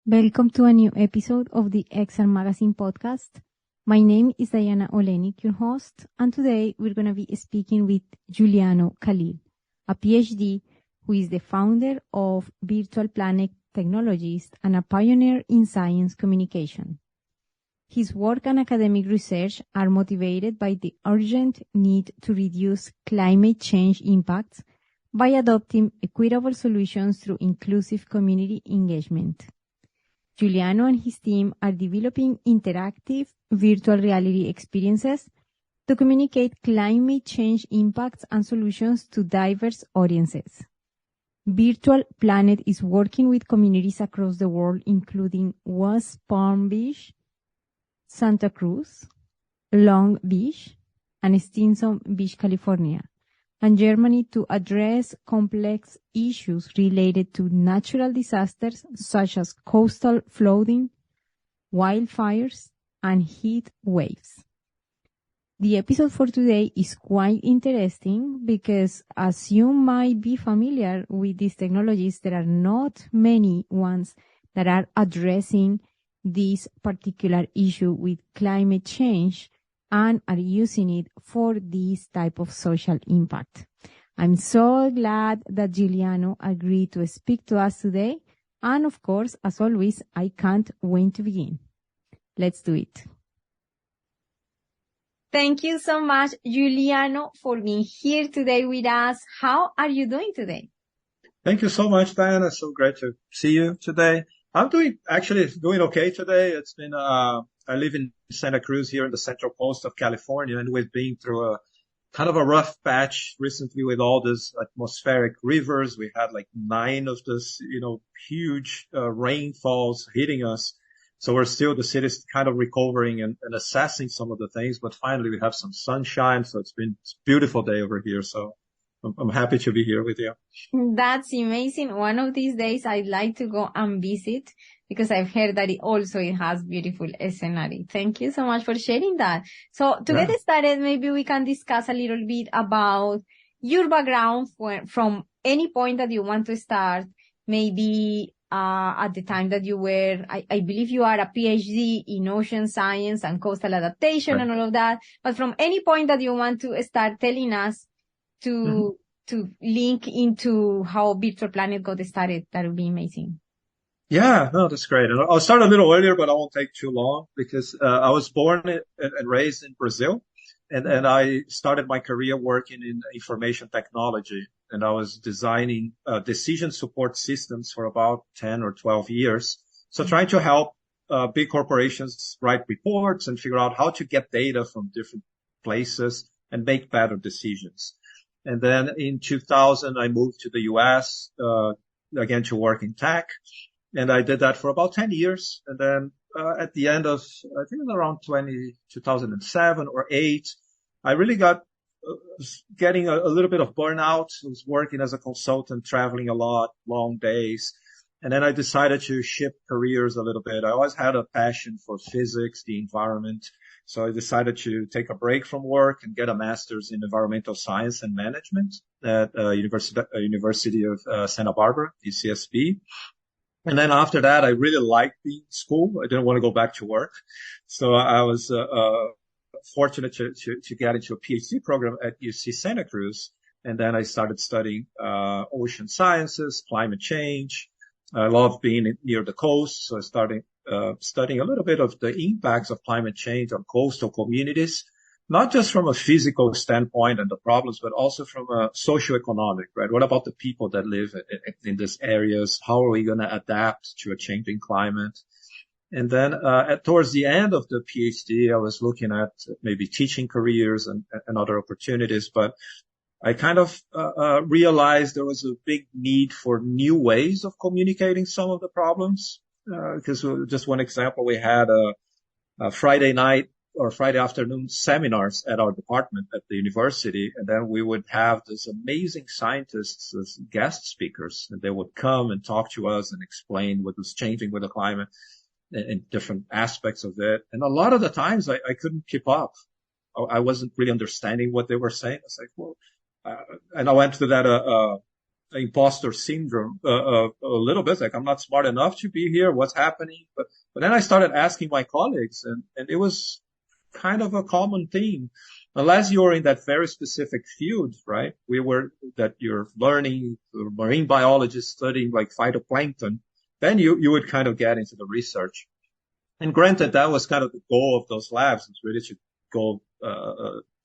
Welcome to a new episode of the XR Magazine podcast. My name is Diana Olenik, your host, and today we're going to be speaking with Juliano Calil, a Ph.D. who is the founder of Virtual Planet Technologies and a pioneer in science communication. His work and academic research are motivated by the urgent need to reduce climate change impacts by adopting equitable solutions through inclusive community engagement. Juliano and his team are developing interactive virtual reality experiences to communicate climate change impacts and solutions to diverse audiences. Virtual Planet is working with communities across the world, including West Palm Beach, Santa Cruz, Long Beach, and Stinson Beach, California, and Germany to address complex issues related to natural disasters such as coastal flooding, wildfires, and heat waves. The episode for today is quite interesting because, as you might be familiar with these technologies, there are not many ones that are addressing this particular issue with climate change and are using it for this type of social impact. I'm so glad that Juliano agreed to speak to us today. And of course, as always, I can't wait to begin. Let's do it. Thank you so much, Juliano, for being here today with us. How are you doing today? Thank you so much, Diana. So great to see you today. I'm doing okay today. It's been, I live in Santa Cruz here in the central coast of California, and we've been through a kind of a rough patch recently with all these atmospheric rivers. We had like 9 of this, huge rainfalls hitting us. So the city's kind of recovering and assessing some of the things, but finally we have some sunshine. So it's a beautiful day over here. So I'm happy to be here with you. That's amazing. One of these days I'd like to go and visit because I've heard that it has beautiful scenery. Thank you so much for sharing that. So to get started, maybe we can discuss a little bit about your background from any point that you want to start, maybe at the time that you were, I believe you are a PhD in ocean science and coastal adaptation and all of that. But from any point that you want to start telling us to link into how Virtual Planet got started, that would be amazing. Yeah, no, that's great. And I'll start a little earlier, but I won't take too long because I was born and raised in Brazil, and I started my career working in information technology, and I was designing decision support systems for about 10 or 12 years. So trying to help big corporations write reports and figure out how to get data from different places and make better decisions. And then in 2000, I moved to the U.S., again to work in tech. And I did that for about 10 years. And then at the end of, I think it was around 2007 or 8, I really got getting a little bit of burnout. I was working as a consultant, traveling a lot, long days. And then I decided to shift careers a little bit. I always had a passion for physics, the environment. So I decided to take a break from work and get a master's in environmental science and management at University of Santa Barbara, UCSB. And then after that, I really liked the school. I didn't want to go back to work. So I was fortunate to get into a PhD program at UC Santa Cruz. And then I started studying ocean sciences, climate change. I love being near the coast. So I started studying a little bit of the impacts of climate change on coastal communities, not just from a physical standpoint and the problems, but also from a socioeconomic, right? What about the people that live in these areas? How are we going to adapt to a changing climate? And then towards the end of the PhD, I was looking at maybe teaching careers and other opportunities, but I kind of realized there was a big need for new ways of communicating some of the problems. Because just one example, we had a Friday night or Friday afternoon seminars at our department at the university, and then we would have these amazing scientists as guest speakers, and they would come and talk to us and explain what was changing with the climate and different aspects of it. And a lot of the times I couldn't keep up. I wasn't really understanding what they were saying. I was like, well, and I went to that imposter syndrome a little bit, like I'm not smart enough to be here. What's happening? But then I started asking my colleagues, and it was kind of a common theme. Unless you're in that very specific field, right? That you're learning marine biologist studying like phytoplankton, then you would kind of get into the research. And granted, that was kind of the goal of those labs, is really to go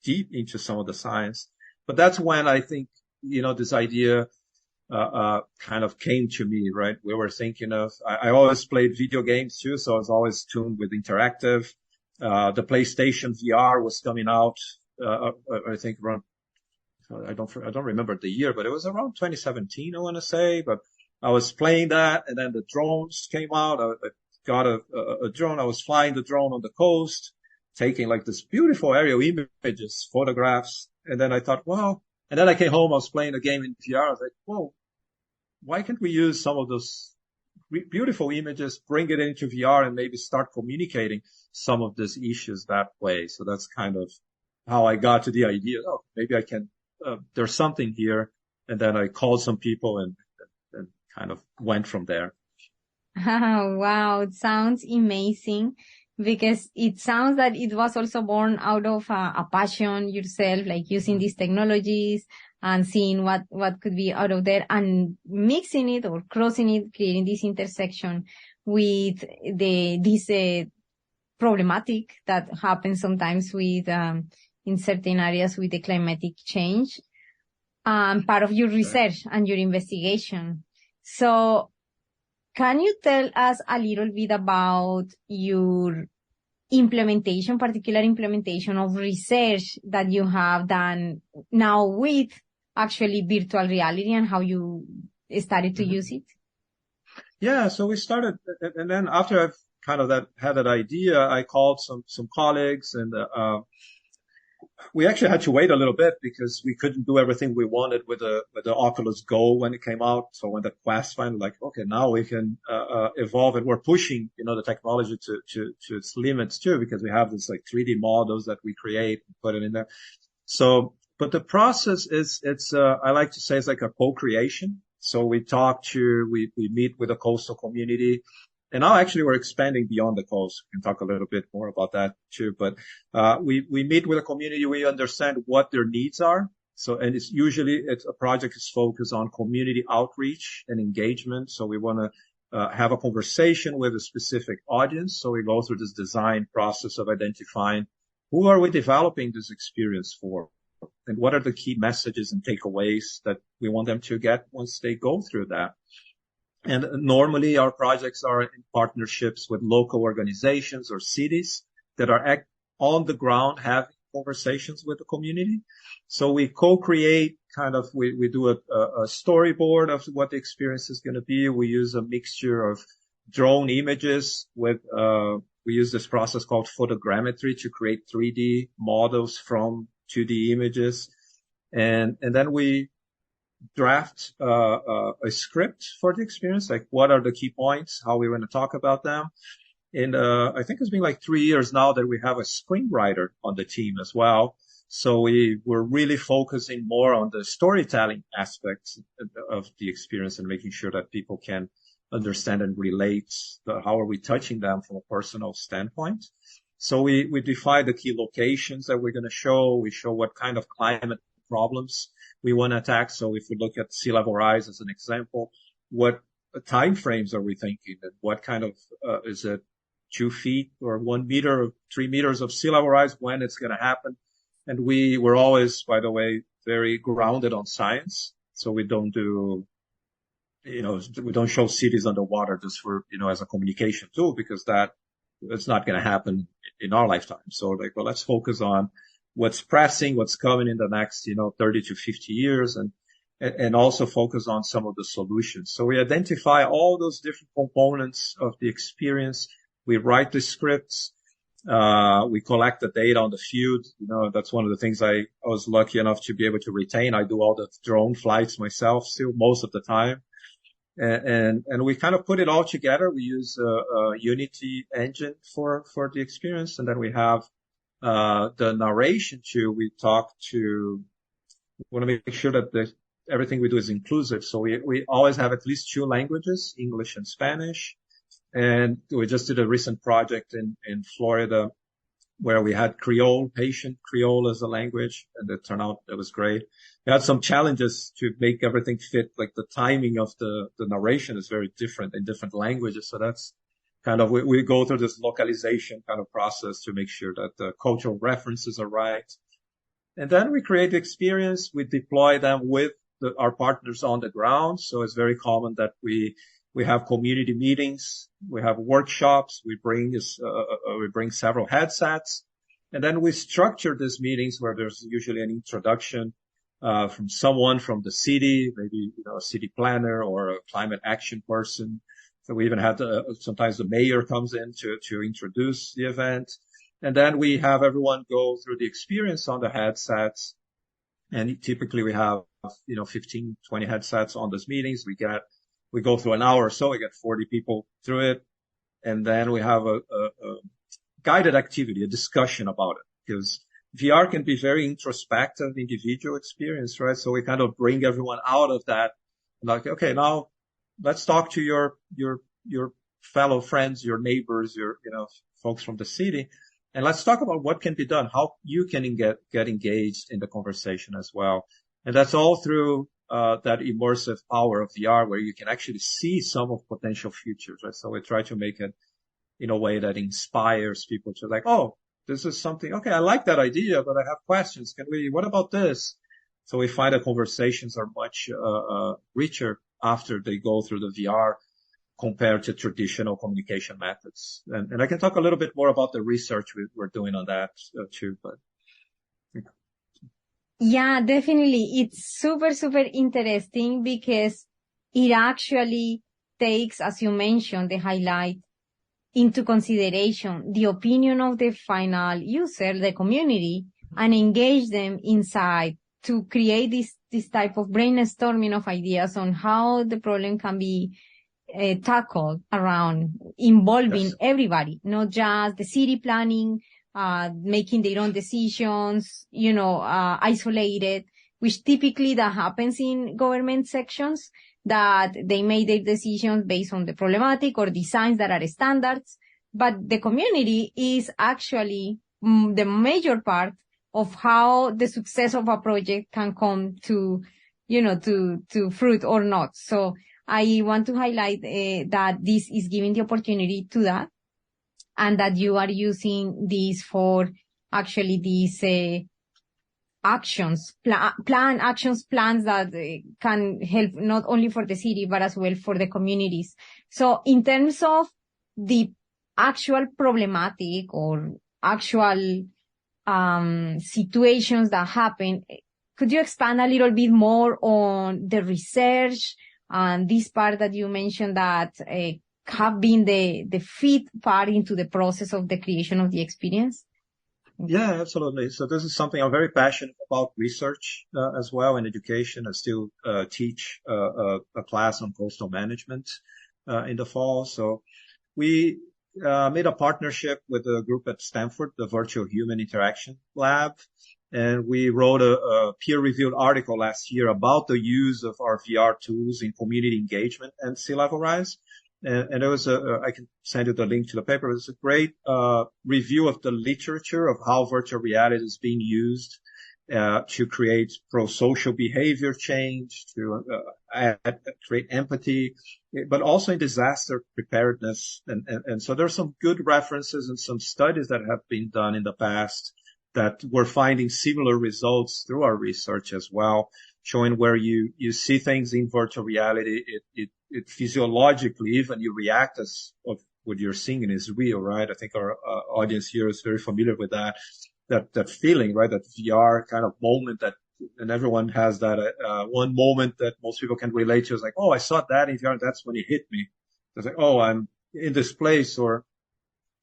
deep into some of the science. But that's when I think, this idea kind of came to me, right? We were thinking of, I always played video games too, so I was always tuned with interactive. The PlayStation VR was coming out, I think around, I don't remember the year, but it was around 2017, I want to say. But I was playing that, and then the drones came out. I got a drone. I was flying the drone on the coast, taking like this beautiful aerial images, photographs. And then I thought, wow. And then I came home, I was playing a game in VR. I was like, whoa, why can't we use some of those beautiful images, bring it into VR, and maybe start communicating some of these issues that way? So that's kind of how I got to the idea. Oh, maybe I can, there's something here. And then I called some people and kind of went from there. Wow, it sounds amazing, because it sounds that it was also born out of a passion yourself, like using these technologies and seeing what could be out of there, and mixing it or crossing it, creating this intersection with this problematic that happens sometimes with in certain areas with the climatic change, part of your research and your investigation. So can you tell us a little bit about your particular implementation of research that you have done now with actually virtual reality, and how you started to use it? Yeah, so we started, and then after I've kind of had that idea, I called some colleagues, and we actually had to wait a little bit because we couldn't do everything we wanted with the Oculus Go when it came out. So when the Quest finally, like, okay, now we can evolve, and we're pushing, the technology to its limits too, because we have this like 3D models that we create and put it in there. So, but the process it's I like to say it's like a co-creation. So we meet with the coastal community. And now actually we're expanding beyond the coast. We can talk a little bit more about that too. But we meet with the community. We understand what their needs are. So, and it's a project is focused on community outreach and engagement. So we want to have a conversation with a specific audience. So we go through this design process of identifying who are we developing this experience for, and what are the key messages and takeaways that we want them to get once they go through that. And normally our projects are in partnerships with local organizations or cities that are on the ground having conversations with the community. So we co-create we do a storyboard of what the experience is going to be. We use a mixture of drone images we use this process called photogrammetry to create 3D models from 2D images. And then we draft a script for the experience, like what are the key points, how we want to talk about them. And I think it's been like 3 years now that we have a screenwriter on the team as well. So we're really focusing more on the storytelling aspects of the experience and making sure that people can understand and relate how are we touching them from a personal standpoint. So we define the key locations that we're going to show. We show what kind of climate problems we want to attack. So if we look at sea level rise as an example, what time frames are we thinking? And what kind of, is it 2 feet or 1 meter or 3 meters of sea level rise, when it's going to happen? And we're always, by the way, very grounded on science. So we don't do, we don't show cities underwater just for, as a communication tool, because it's not going to happen in our lifetime. So let's focus on what's pressing, what's coming in the next, 30 to 50 years, and also focus on some of the solutions. So we identify all those different components of the experience. We write the scripts. We collect the data on the field. That's one of the things I was lucky enough to be able to retain. I do all the drone flights myself still most of the time. And we kind of put it all together. We use a Unity engine for the experience. And then we have the narration too. We want to make sure that everything we do is inclusive. So we always have at least two languages, English and Spanish. And we just did a recent project in Florida where we had Creole, Haitian Creole as a language, and it turned out it was great. We had some challenges to make everything fit, like the timing of the narration is very different in different languages. So that's kind of, we go through this localization kind of process to make sure that the cultural references are right. And then we create the experience. We deploy them with our partners on the ground. So it's very common that we have community meetings. We have workshops. We bring several headsets. And then we structure these meetings where there's usually an introduction, from someone from the city, maybe, a city planner or a climate action person. So we even have sometimes the mayor comes in to introduce the event. And then we have everyone go through the experience on the headsets. And typically we have, 15, 20 headsets on those meetings. We go through an hour or so. We get 40 people through it. And then we have a guided activity, a discussion about it, because VR can be very introspective, individual experience, right? So we kind of bring everyone out of that. Like, okay, now let's talk to your fellow friends, your neighbors, your, folks from the city. And let's talk about what can be done, how you can get engaged in the conversation as well. And that's all through that immersive power of VR, where you can actually see some of potential futures, right? So we try to make it in a way that inspires people to like, oh, this is something, okay, I like that idea, but I have questions. What about this? So we find that conversations are much richer after they go through the VR compared to traditional communication methods. And I can talk a little bit more about the research we're doing on that too, but. Yeah, definitely. It's super, super interesting because it actually takes, as you mentioned, the highlight into consideration the opinion of the final user, the community, and engage them inside to create this type of brainstorming of ideas on how the problem can be tackled around involving everybody, not just the city planning, making their own decisions, isolated, which typically that happens in government sections, that they made their decisions based on the problematic or designs that are standards. But the community is actually the major part of how the success of a project can come to, to fruit or not. So I want to highlight that this is giving the opportunity to that, and that you are using these for actually these plans that can help not only for the city, but as well for the communities. So in terms of the actual problematic or actual situations that happen, could you expand a little bit more on the research and this part that you mentioned that have been the fit part into the process of the creation of the experience? Yeah, absolutely. So this is something I'm very passionate about, research as well, and education. I still teach a class on coastal management in the fall. So we made a partnership with a group at Stanford, the Virtual Human Interaction Lab. And we wrote a peer-reviewed article last year about the use of our VR tools in community engagement and sea level rise. And it was I can send you the link to the paper. It was a great review of the literature of how virtual reality is being used to create pro-social behavior change, to create empathy, but also in disaster preparedness. And so there's some good references and some studies that have been done in the past that we're finding similar results through our research as well, showing where you see things in virtual reality, it physiologically, even you react as of what you're seeing is real, right? I think our audience here is very familiar with that feeling, right? That VR kind of moment and everyone has that, one moment that most people can relate to is like, oh, I saw that in VR. That's when it hit me. It's like, oh, I'm in this place, or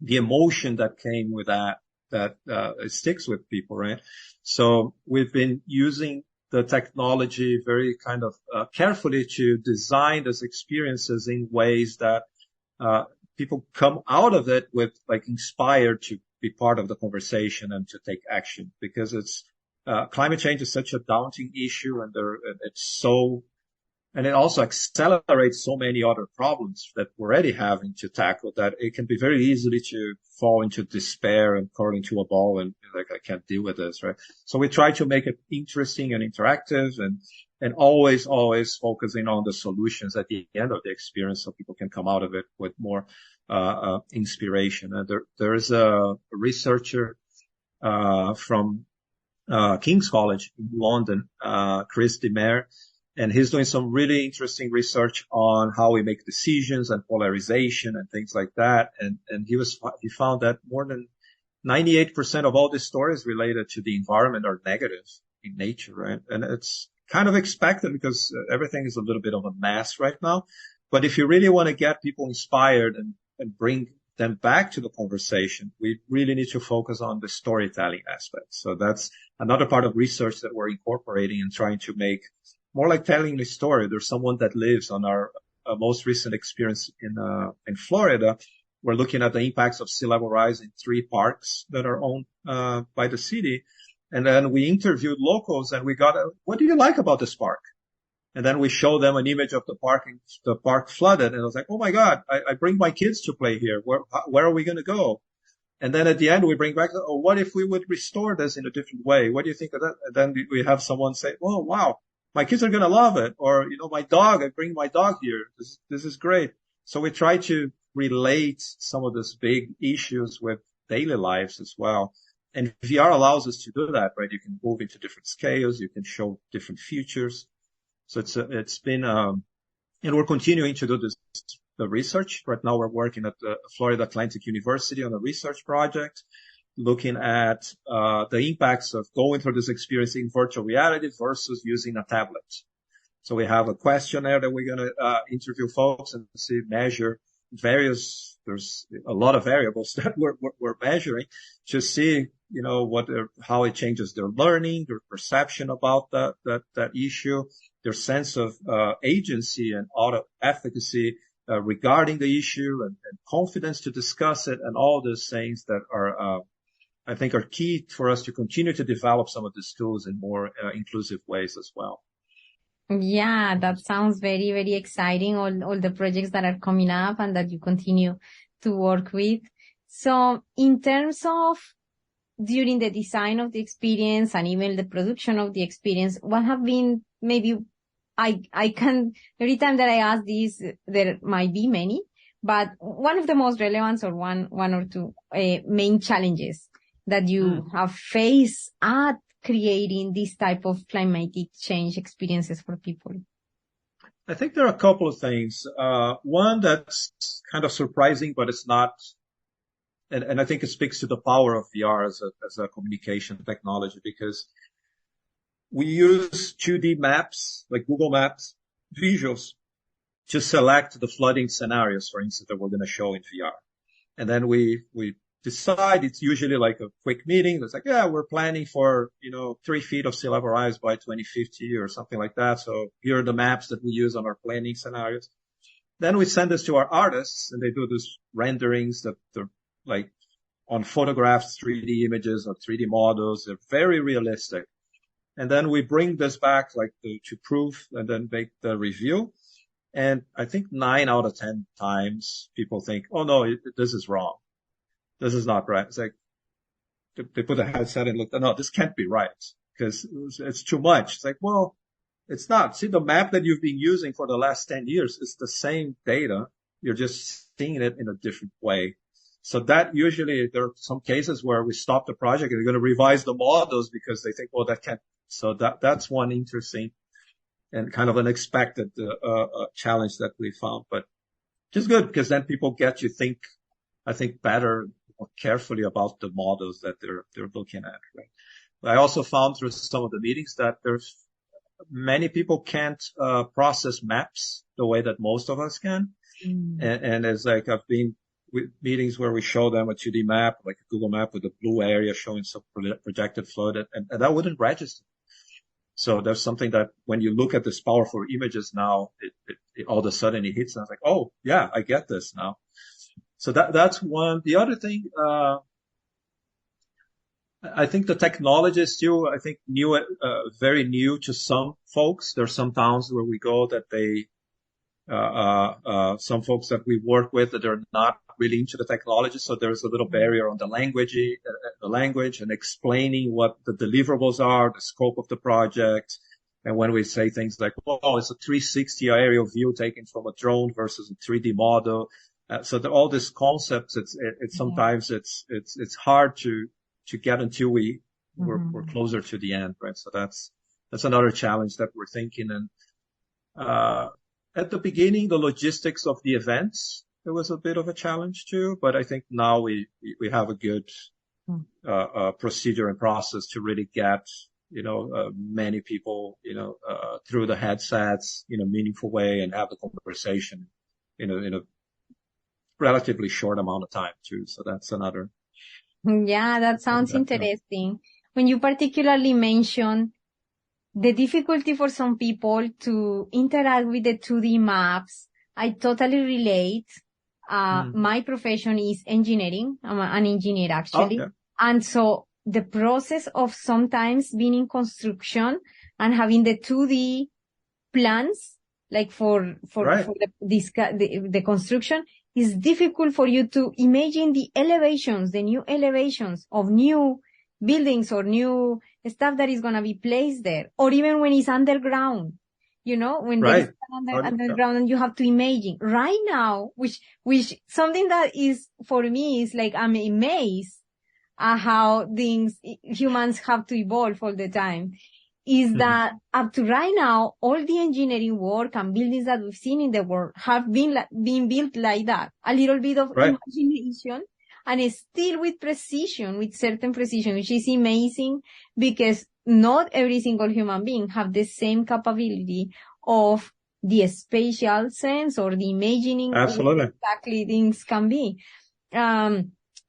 the emotion that came with that it sticks with people, right? So we've been using the technology very kind of carefully to design those experiences in ways that people come out of it with, like, inspired to be part of the conversation and to take action, because it's climate change is such a daunting issue, and it also accelerates so many other problems that we're already having to tackle that it can be very easily to fall into despair and curl into a ball and like, I can't deal with this, right? So we try to make it interesting and interactive and always focusing on the solutions at the end of the experience so people can come out of it with more, inspiration. And there is a researcher, from, King's College in London, Cruz, and he's doing some really interesting research on how we make decisions and polarization and things like that. And he found that more than 98% of all the stories related to the environment are negative in nature, right? And it's kind of expected because everything is a little bit of a mess right now. But if you really want to get people inspired and bring them back to the conversation, we really need to focus on the storytelling aspect. So that's another part of research that we're incorporating and trying to make more like telling the story. There's someone that lives on our most recent experience in Florida. We're looking at the impacts of sea level rise in 3 parks that are owned by the city. And then we interviewed locals and we got, what do you like about this park? And then we show them an image of the park flooded. And I was like, oh my God, I bring my kids to play here. Where are we going to go? And then at the end, we bring back, oh, what if we would restore this in a different way? What do you think of that? And then we have someone say, oh, wow, my kids are going to love it. Or, my dog, I bring my dog here. This is great. So we try to relate some of these big issues with daily lives as well. And VR allows us to do that, right? You can move into different scales. You can show different futures. So it's been, and we're continuing to do the research. Right now we're working at the Florida Atlantic University on a research project looking at, the impacts of going through this experience in virtual reality versus using a tablet. So we have a questionnaire that we're going to, interview folks and measure there's a lot of variables that we're measuring to see, how it changes their learning, their perception about that issue, their sense of, agency and auto efficacy, regarding the issue and confidence to discuss it and all those things that are, I think are key for us to continue to develop some of these tools in more, inclusive ways as well. Yeah, that sounds very, very exciting. All the projects that are coming up and that you continue to work with. So in terms of during the design of the experience and even the production of the experience, what have been maybe I can, every time that I ask this, there might be many, but one of the most relevant or one or two main challenges that you have faced at creating this type of climatic change experiences for people? I think there are a couple of things. One that's kind of surprising, but it's not, and I think it speaks to the power of VR as a communication technology, because we use 2D maps, like Google Maps, visuals, to select the flooding scenarios, for instance, that we're going to show in VR. And then we decide, it's usually like a quick meeting. It's like, yeah, we're planning for, 3 feet of sea level rise by 2050 or something like that. So here are the maps that we use on our planning scenarios. Then we send this to our artists and they do these renderings that they're like on photographs, 3D images or 3D models. They're very realistic. And then we bring this back like to proof and then make the review. And I think 9 out of 10 times people think, oh no, this is wrong. This is not right. It's like they put a headset and look, no, this can't be right because it's too much. It's like, well, it's not. See, the map that you've been using for the last 10 years is the same data. You're just seeing it in a different way. So that usually there are some cases where we stop the project and they're going to revise the models because they think, well, that can't. So that's one interesting and kind of unexpected challenge that we found, but just good because then people get you think, I think, better, more carefully about the models that they're looking at. Right. I also found through some of the meetings that there's many people can't process maps the way that most of us can, and it's like I've been with meetings where we show them a 2D map, like a Google map with a blue area showing some projected flood, and that wouldn't register. So there's something that when you look at this powerful images now, it all of a sudden it hits and it's like, oh yeah, I get this now. So that's one. The other thing, I think the technology is still, I think, new, very new to some folks. There are some towns where we go that some folks that we work with that are not really into the technology. So there's a little barrier on the language and explaining what the deliverables are, the scope of the project. And when we say things like, oh, it's a 360 aerial view taken from a drone versus a 3D model. So all these concepts, sometimes it's hard to get until we're closer to the end, right? So that's another challenge that we're thinking. And, at the beginning, the logistics of the events, it was a bit of a challenge too, but I think now we have a good, procedure and process to really get, many people, through the headsets in a meaningful way and have the conversation in a relatively short amount of time too. So that's another. Yeah, that sounds interesting. When you particularly mention the difficulty for some people to interact with the 2D maps, I totally relate. My profession is engineering. I'm an engineer actually. Okay. And so the process of sometimes being in construction and having the 2D plans, like for the construction, is difficult for you to imagine the new elevations of new buildings or new stuff that is going to be placed there, or even when it's underground, when there's underground and you have to imagine right now, which something that is for me is like, I'm amazed at how humans have to evolve all the time, is that up to right now, all the engineering work and buildings that we've seen in the world have been built like that. A little bit of imagination, and still with precision, with certain precision, which is amazing because not every single human being have the same capability of the spatial sense or the imagining. Absolutely. Exactly things can be.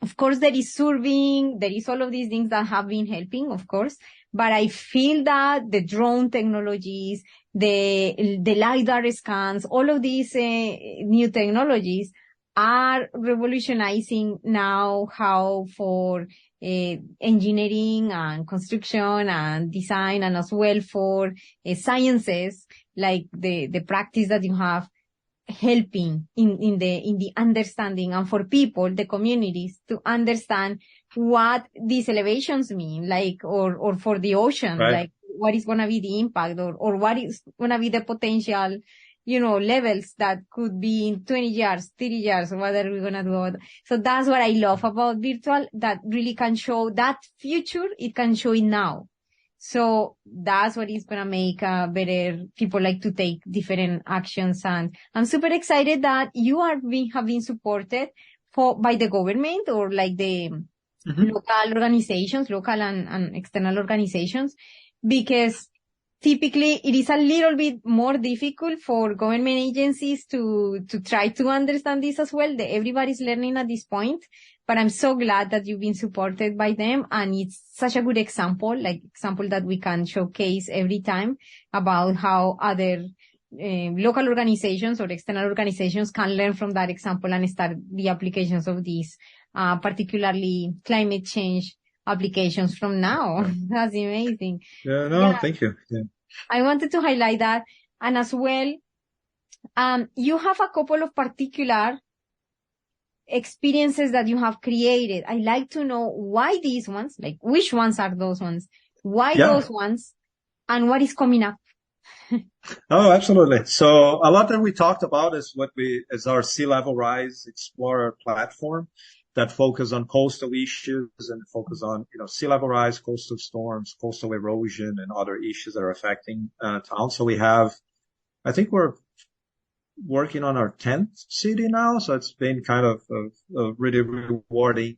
Of course, there is surveying, there is all of these things that have been helping, of course, but I feel that the drone technologies, the LiDAR scans, all of these new technologies are revolutionizing now how for engineering and construction and design, and as well for sciences, like the practice that you have, helping in the understanding, and for people, the communities, to understand what these elevations mean, like, or for the ocean, like what is going to be the impact, or what is going to be the potential, levels that could be in 20 years, 30 years, what are we going to do about it? So that's what I love about virtual, that really can show that future, it can show it now. So that's what is going to make better people like to take different actions. And I'm super excited that you have been supported by the government, or like the local organizations, local and external organizations, because typically it is a little bit more difficult for government agencies to try to understand this as well. Everybody's learning at this point. But I'm so glad that you've been supported by them, and it's such a good example that we can showcase every time about how other local organizations or external organizations can learn from that example and start the applications of these, particularly climate change applications from now. That's amazing. Thank you. Yeah. I wanted to highlight that, and as well, you have a couple of particular experiences that you have created. I like to know why these ones, like which ones are those ones, why those ones, and what is coming up. Oh, absolutely. So a lot that we talked about is our Sea Level Rise Explorer platform that focus on coastal issues and focus on, sea level rise, coastal storms, coastal erosion, and other issues that are affecting towns. So I think we're working on our 10th city now. So it's been kind of a really rewarding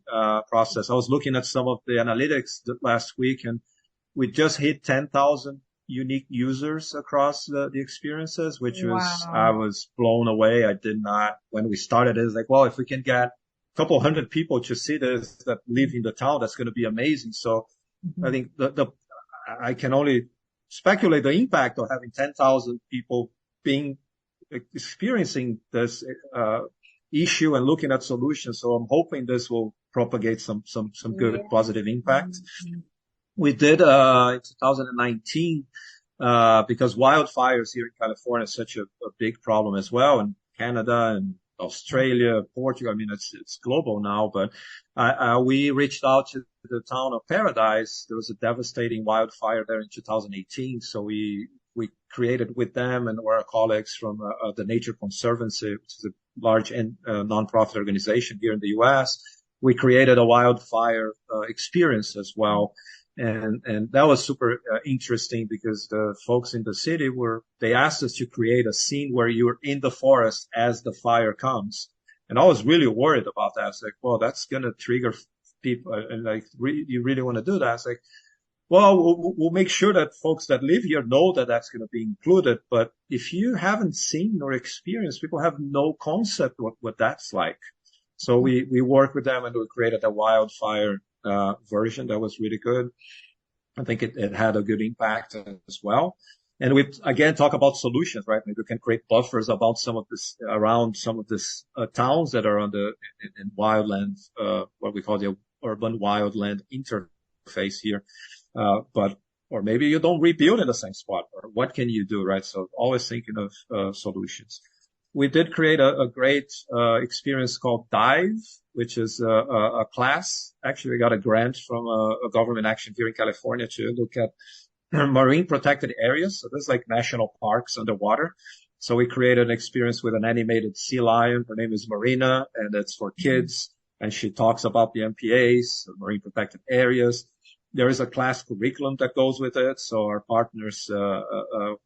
process. I was looking at some of the analytics last week, and we just hit 10,000 unique users across the experiences, which I was blown away. I did not, when we started, it was like, well, if we can get a couple hundred people to see this that live in the town, that's going to be amazing. So I think I can only speculate the impact of having 10,000 people experiencing this issue and looking at solutions. So I'm hoping this will propagate some good positive impact. We did, in 2019, because wildfires here in California is such a big problem as well, and Canada and Australia, Portugal. I mean, it's global now, but we reached out to the town of Paradise. There was a devastating wildfire there in 2018. So we created with them and our colleagues from the Nature Conservancy, which is a large nonprofit organization here in the U.S. We created a wildfire experience as well. And that was super interesting because the folks in the city they asked us to create a scene where you're in the forest as the fire comes. And I was really worried about that. I was like, well, that's going to trigger people. And like, you really want to do that? I was like, well, we'll make sure that folks that live here know that that's going to be included. But if you haven't seen or experienced, people have no concept what that's like. So we worked with them and we created a wildfire version that was really good. I think it had a good impact as well. And we again talk about solutions, right? Maybe we can create buffers about some of this around some of this towns that are on in wildland, what we call the urban wildland interface here. Or maybe you don't rebuild in the same spot, or what can you do, right? So always thinking of solutions. We did create a great experience called Dive, which is a class. Actually, we got a grant from a government action here in California to look at marine protected areas. So there's like national parks underwater. So we created an experience with an animated sea lion. Her name is Marina, and it's for kids. And she talks about the MPAs, the marine protected areas. There is a class curriculum that goes with it. So our partners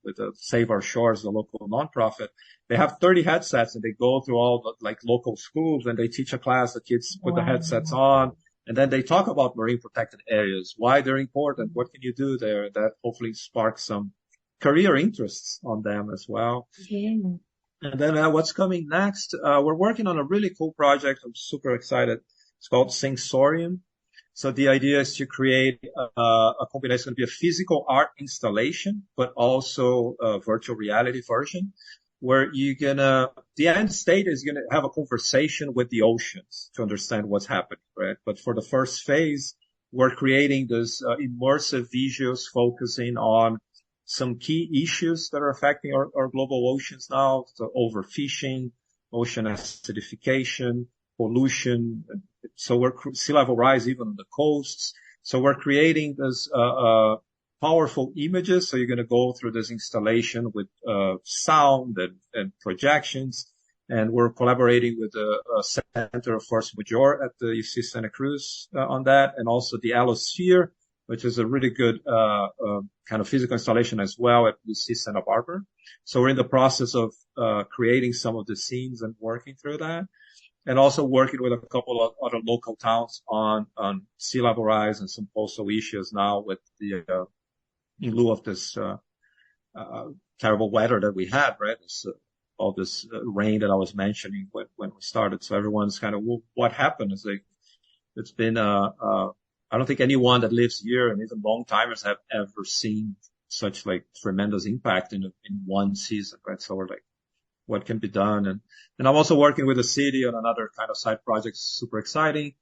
with Save Our Shores, the local nonprofit, they have 30 headsets and they go through all the like local schools and they teach a class. The kids put the headsets on and then they talk about marine protected areas, why they're important, what can you do there. That hopefully sparks some career interests on them as well. Yeah. And then what's coming next? We're working on a really cool project. I'm super excited. It's called Sensorium. So the idea is to create a combination. It's going to be a physical art installation, but also a virtual reality version where the end state is going to have a conversation with the oceans to understand what's happening, right? But for the first phase, we're creating this immersive visuals focusing on some key issues that are affecting our global oceans now. So overfishing, ocean acidification, pollution. So sea level rise even on the coasts. So we're creating this powerful images. So you're going to go through this installation with sound and projections. And we're collaborating with the Center of Force Majeure at the UC Santa Cruz on that, and also the Allosphere, which is a really good kind of physical installation as well at UC Santa Barbara. So we're in the process of creating some of the scenes and working through that. And also working with a couple of other local towns on sea level rise and some coastal issues now with in lieu of this terrible weather that we had, right? All this rain that I was mentioning when we started. So everyone's kind of, well, what happened? It's been I don't think anyone that lives here and even long timers have ever seen such like tremendous impact in one season, right? So we're like, what can be done? And I'm also working with the city on another kind of side project, super exciting,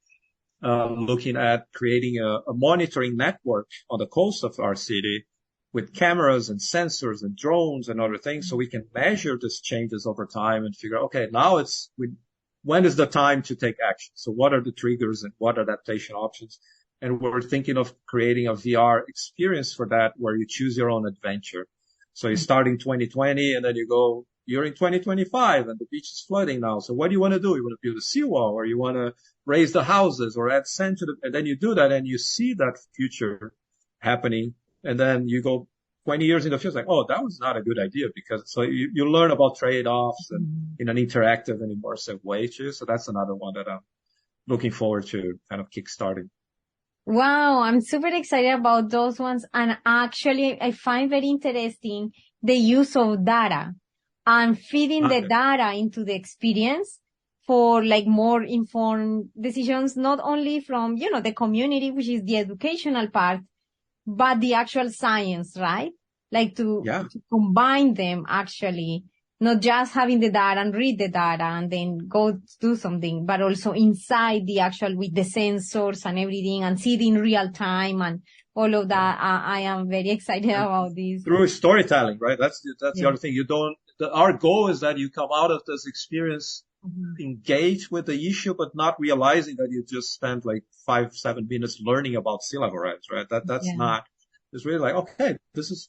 looking at creating a monitoring network on the coast of our city with cameras and sensors and drones and other things. So we can measure these changes over time and figure, okay, now when is the time to take action? So what are the triggers and what adaptation options? And we're thinking of creating a VR experience for that where you choose your own adventure. So you start in 2020 and then you're in 2025 and the beach is flooding now. So what do you want to do? You want to build a seawall or you want to raise the houses or add sand to and then you do that and you see that future happening. And then you go 20 years in the future, like, oh, that was not a good idea so you learn about trade-offs and in an interactive and immersive way too. So that's another one that I'm looking forward to kind of kickstarting. Wow. I'm super excited about those ones. And actually I find very interesting the use of data. And feeding the data into the experience for like more informed decisions, not only from, the community, which is the educational part, but the actual science, right? Like to combine them actually, not just having the data and read the data and then go do something, but also inside the actual with the sensors and everything and see it in real time and all of that. I am very excited about this. Through storytelling, right? That's the other thing. Our goal is that you come out of this experience engaged with the issue, but not realizing that you just spent like 5-7 minutes learning about sea level rise, right? That's not, it's really like, okay,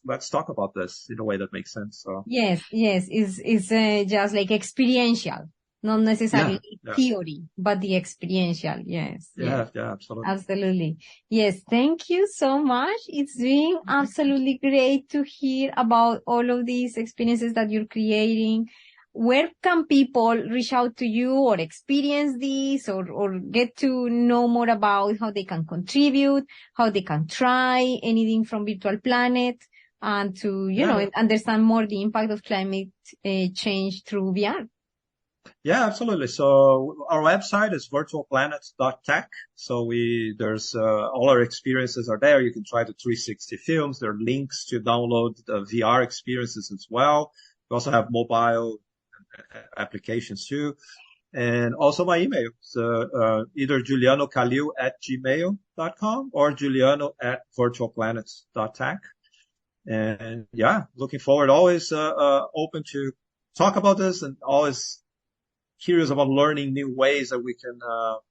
let's talk about this in a way that makes sense. So. Yes. It's just like experiential, not necessarily theory, but the experiential. Yes. Yeah, absolutely. Absolutely. Yes. Thank you so much. It's been absolutely great to hear about all of these experiences that you're creating. Where can people reach out to you or experience this or get to know more about how they can contribute, how they can try anything from Virtual Planet and to, understand more the impact of climate change through VR? Yeah, absolutely. So our website is virtualplanet.tech. So there's all our experiences are there. You can try the 360 films. There are links to download the VR experiences as well. We also have mobile applications too. And also my email. So, either julianocalil@gmail.com or juliano@virtualplanets.tech. And looking forward, always, open to talk about this and always curious about learning new ways that we can,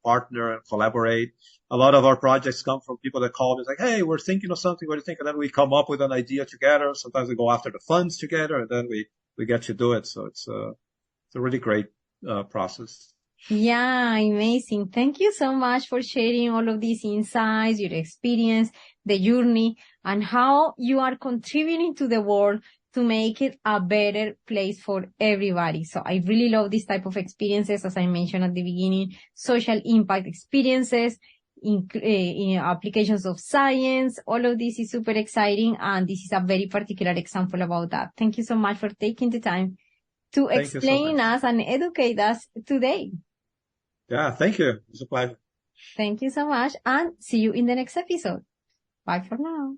partner and collaborate. A lot of our projects come from people that call me like, hey, we're thinking of something. What do you think? And then we come up with an idea together. Sometimes we go after the funds together and then we get to do it. So it's a really great, process. Yeah, amazing. Thank you so much for sharing all of these insights, your experience, the journey, and how you are contributing to the world to make it a better place for everybody. So I really love this type of experiences, as I mentioned at the beginning, social impact experiences, in applications of science. All of this is super exciting, and this is a very particular example about that. Thank you so much for taking the time to explain us and educate us today. Yeah, thank you. It's a pleasure. Thank you so much, and see you in the next episode. Bye for now.